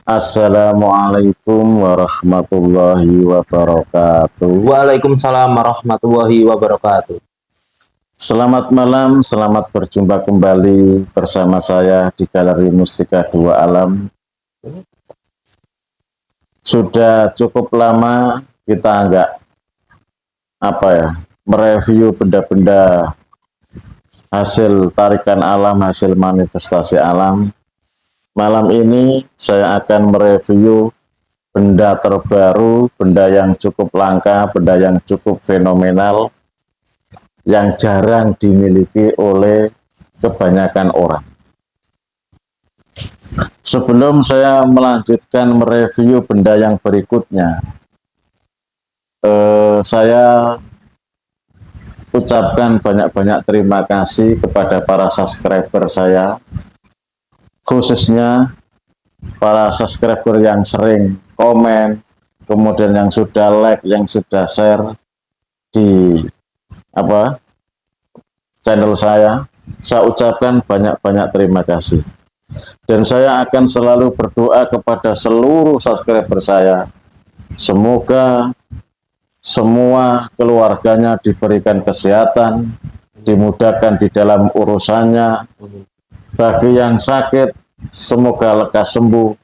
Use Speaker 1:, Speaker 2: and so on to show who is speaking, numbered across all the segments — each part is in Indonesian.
Speaker 1: Assalamualaikum warahmatullahi wabarakatuh.
Speaker 2: Waalaikumsalam warahmatullahi wabarakatuh.
Speaker 1: Selamat malam, selamat berjumpa kembali bersama saya di Galeri Mustika Dua Alam. Sudah cukup lama kita mereview benda-benda hasil tarikan alam, hasil manifestasi alam. Malam ini saya akan mereview benda terbaru, benda yang cukup langka, benda yang cukup fenomenal, yang jarang dimiliki oleh kebanyakan orang. Sebelum saya melanjutkan mereview benda yang berikutnya, saya ucapkan banyak-banyak terima kasih kepada para subscriber saya, khususnya para subscriber yang sering komen, kemudian yang sudah like, yang sudah share di channel saya ucapkan banyak-banyak terima kasih. Dan saya akan selalu berdoa kepada seluruh subscriber saya, semoga semua keluarganya diberikan kesehatan, dimudahkan di dalam urusannya. Bagi yang sakit, semoga lekas sembuh.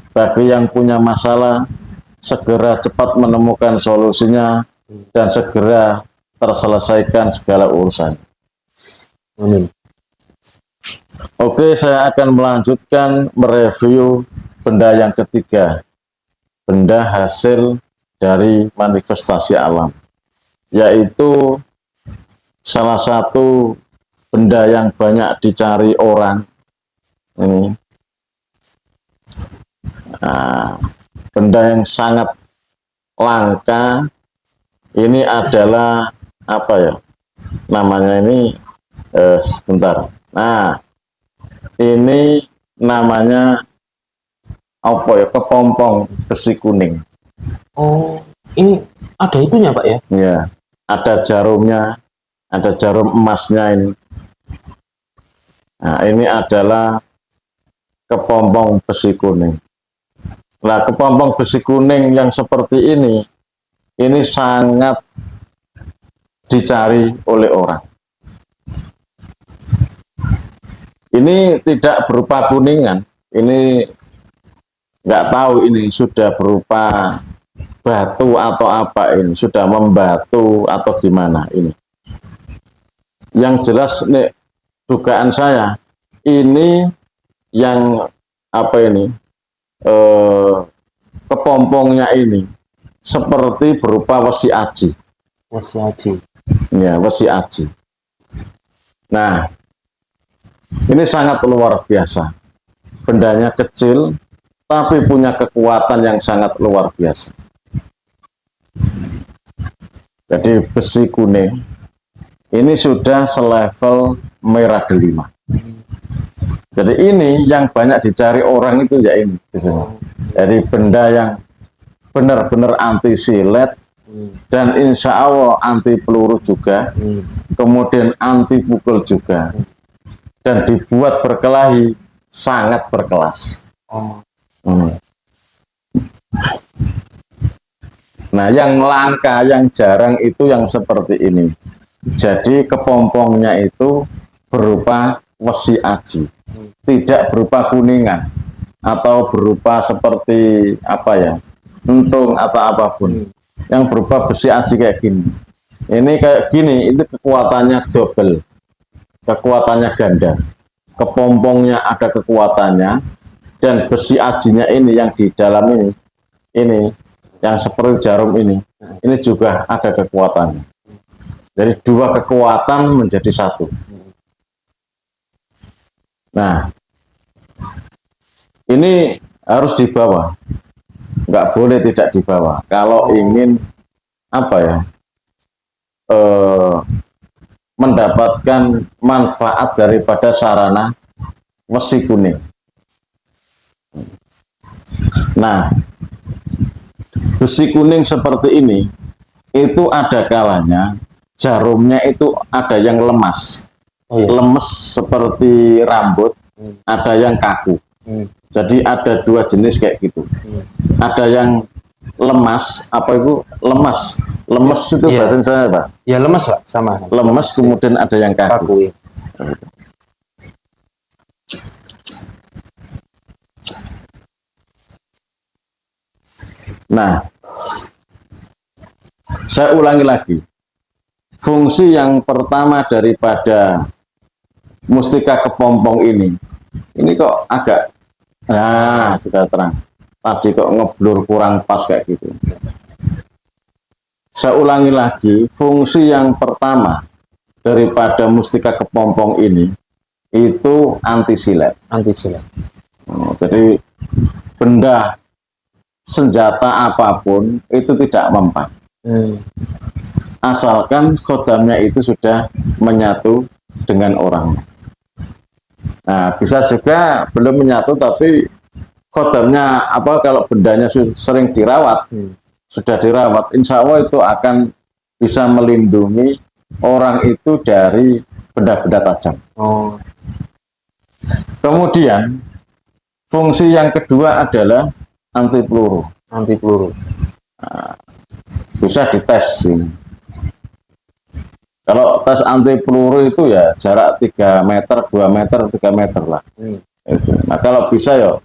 Speaker 1: Bagi yang punya masalah, segera cepat menemukan solusinya dan segera terselesaikan segala urusan.
Speaker 2: Amin.
Speaker 1: Oke, saya akan melanjutkan mereview benda yang ketiga, benda hasil dari manifestasi alam, yaitu salah satu benda yang banyak dicari orang. Ini benda yang sangat langka. Ini adalah sebentar. Nah, ini namanya kepompong besi kuning.
Speaker 2: Oh, ini ada itunya Pak ya?
Speaker 1: Ya, ada jarumnya, ada jarum emasnya ini. Nah, ini adalah kepompong besi kuning. Nah, kepompong besi kuning yang seperti ini sangat dicari oleh orang. Ini tidak berupa kuningan, ini nggak tahu ini sudah berupa batu atau apa, ini sudah membatu atau gimana ini. Yang jelas nih, dugaan saya ini yang kepompongnya ini seperti berupa wesi aji.
Speaker 2: Wesi aji.
Speaker 1: Ya, wesi aji. Nah, ini sangat luar biasa. Bendanya kecil, tapi punya kekuatan yang sangat luar biasa. Jadi besi kuning ini sudah selevel merah delima. Jadi ini yang banyak dicari orang itu ya ini. Jadi benda yang benar-benar anti silet dan insya Allah anti peluru juga, kemudian anti pukul juga, dan dibuat berkelahi sangat berkelas. Nah, yang langka, yang jarang itu yang seperti ini. Jadi kepompongnya itu berupa wesi aji, tidak berupa kuningan atau berupa seperti entung atau apapun, yang berupa besi aji kayak gini. Ini kayak gini, itu kekuatannya double, kekuatannya ganda. Kepompongnya ada kekuatannya, dan besi ajinya ini yang di dalam ini yang seperti jarum ini juga ada kekuatannya. Jadi dua kekuatan menjadi satu. Nah, ini harus dibawa, nggak boleh tidak dibawa. Kalau ingin mendapatkan manfaat daripada sarana wesi kuning. Nah, besi kuning seperti ini itu ada kalanya jarumnya itu ada yang lemas, lemes seperti rambut, ada yang kaku. Jadi ada dua jenis kayak gitu. Ada yang lemas, apa itu lemas? Lemes itu
Speaker 2: Iya.
Speaker 1: bahasa saya Pak.
Speaker 2: Ya lemes Pak, sama.
Speaker 1: Lemes, kemudian ada yang kaku.
Speaker 2: Kaku ya.
Speaker 1: Nah, saya ulangi lagi. Fungsi yang pertama daripada mustika kepompong ini kok agak, nah sudah terang. Tadi kok ngeblur kurang pas kayak gitu. Saya ulangi lagi, fungsi yang pertama daripada mustika kepompong ini itu anti silet.
Speaker 2: Anti silet.
Speaker 1: Jadi benda senjata apapun itu tidak mempan. Asalkan khodamnya itu sudah menyatu dengan orang. Nah, bisa juga belum menyatu tapi khodamnya apa, kalau bendanya sering dirawat, sudah dirawat, insya Allah itu akan bisa melindungi orang itu dari benda-benda tajam. Kemudian fungsi yang kedua adalah anti peluru.
Speaker 2: Anti peluru.
Speaker 1: Nah, bisa dites ini. Kalau tes anti peluru itu ya jarak 3 meter, 2 meter, 3 meter lah. Nah, kalau bisa ya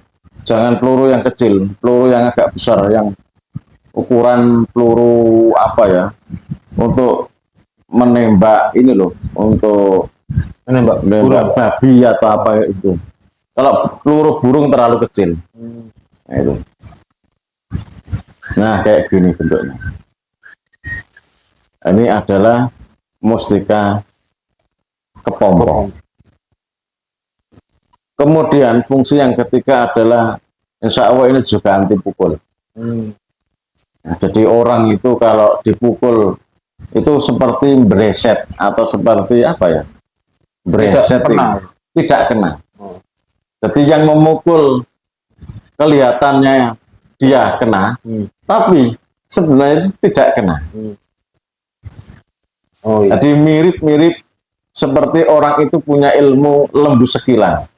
Speaker 1: jangan peluru yang kecil, peluru yang agak besar, yang ukuran peluru apa ya, untuk menembak ini loh, untuk menembak babi atau apa itu. Kalau peluru burung terlalu kecil. Nah, itu. Nah, kayak gini bentuknya. Ini adalah mustika kepompong. Kemudian fungsi yang ketiga adalah insya Allah ini juga anti pukul. Nah, jadi orang itu kalau dipukul itu seperti bereset atau seperti apa ya? Bereset tidak kena. Jadi yang memukul kelihatannya dia kena, tapi sebenarnya tidak kena. Jadi mirip-mirip seperti orang itu punya ilmu lembu sekilan.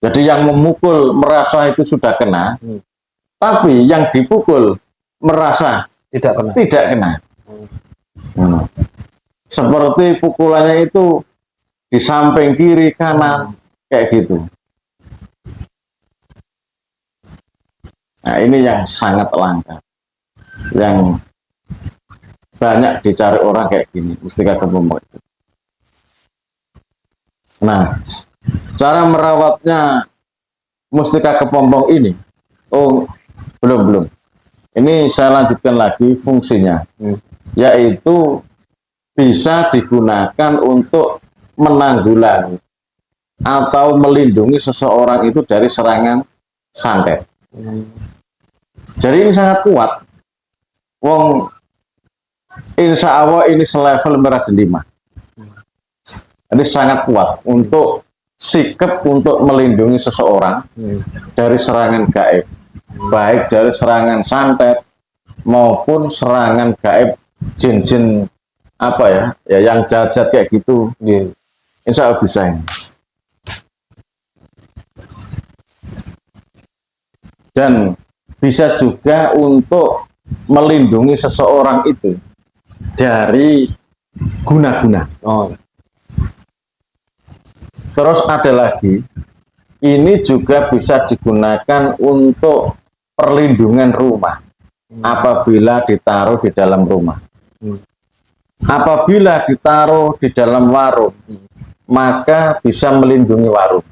Speaker 1: Jadi yang memukul merasa itu sudah kena, tapi yang dipukul merasa tidak kena. Seperti pukulannya itu di samping kiri kanan kayak gitu. Nah, ini yang sangat langka, yang banyak dicari orang kayak gini, mustika kepompong itu. Nah, cara merawatnya mustika kepompong ini, belum. Ini saya lanjutkan lagi fungsinya, yaitu bisa digunakan untuk menanggulangi atau melindungi seseorang itu dari serangan santet. Jadi ini sangat kuat. Wong insya Allah ini selevel merah delima. Ini sangat kuat untuk sikap untuk melindungi seseorang dari serangan gaib, baik dari serangan santet maupun serangan gaib jin-jin apa ya yang jahat-jahat kayak gitu. Insya Allah bisa ini. Dan bisa juga untuk melindungi seseorang itu dari guna-guna. Terus ada lagi, ini juga bisa digunakan untuk perlindungan rumah apabila ditaruh di dalam rumah. Apabila ditaruh di dalam warung, maka bisa melindungi warung.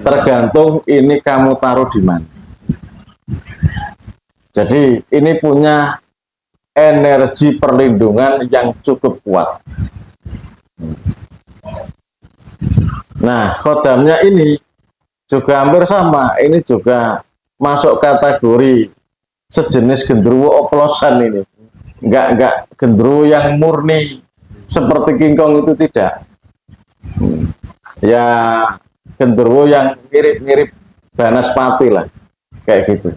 Speaker 1: Tergantung ini kamu taruh di mana. Jadi ini punya energi perlindungan yang cukup kuat. Nah, khodamnya ini juga hampir sama. Ini juga masuk kategori sejenis genderuwo oplosan ini. Enggak genderuwo yang murni seperti King Kong itu tidak. Ya genderuwo yang mirip-mirip Banaspati lah, kayak gitu.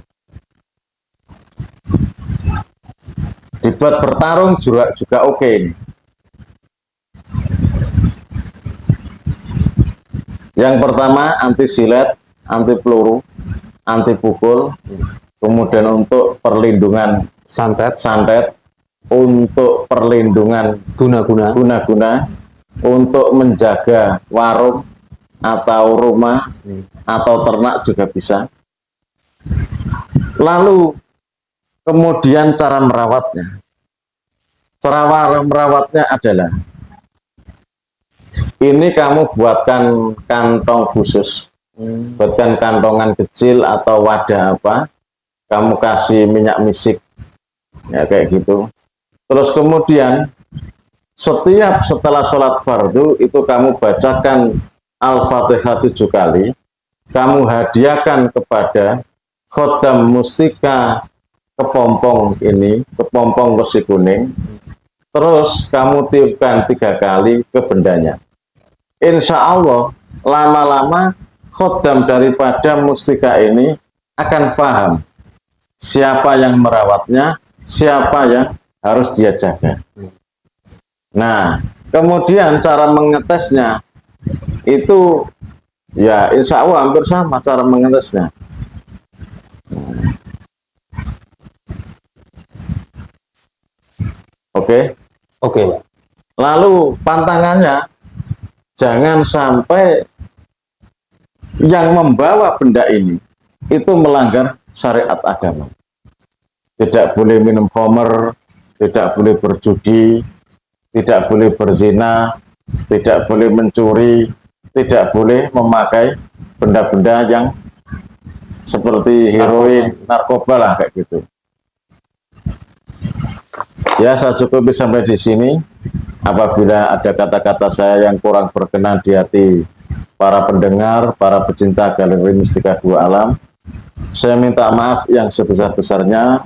Speaker 1: Dibuat bertarung juga oke ini. Yang pertama anti silet, anti peluru, anti pukul, kemudian untuk perlindungan santet, untuk perlindungan guna-guna, untuk menjaga warung atau rumah atau ternak juga bisa. Lalu kemudian cara merawatnya. Cara merawatnya adalah ini kamu buatkan kantong khusus, buatkan kantongan kecil atau wadah apa, kamu kasih minyak misik, ya kayak gitu. Terus kemudian setelah sholat fardu itu kamu bacakan Al-Fatihah 7 kali, kamu hadiahkan kepada khodam mustika kepompong ini, kepompong besi kuning. Terus kamu tiupkan 3 kali ke bendanya. Insya Allah lama-lama khodam daripada mustika ini akan paham siapa yang merawatnya, siapa yang harus dia jaga. Nah, kemudian cara mengetesnya itu ya insya Allah hampir sama cara mengetesnya. Oke.
Speaker 2: Oke, Pak.
Speaker 1: Lalu pantangannya, jangan sampai yang membawa benda ini itu melanggar syariat agama. Tidak boleh minum khamr, tidak boleh berjudi, tidak boleh berzina, tidak boleh mencuri, tidak boleh memakai benda-benda yang seperti heroin, narkoba lah kayak gitu. Ya, saya cukup sampai di sini. Apabila ada kata-kata saya yang kurang berkenan di hati para pendengar, para pecinta Galeri Mistika Dua Alam, saya minta maaf yang sebesar-besarnya.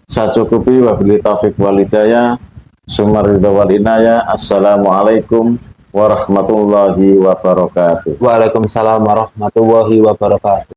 Speaker 1: Saya cukupi, wabillahi taufik wal hidayah, summa ridha wal inayah. Assalamualaikum warahmatullahi wabarakatuh.
Speaker 2: Waalaikumsalam warahmatullahi wabarakatuh.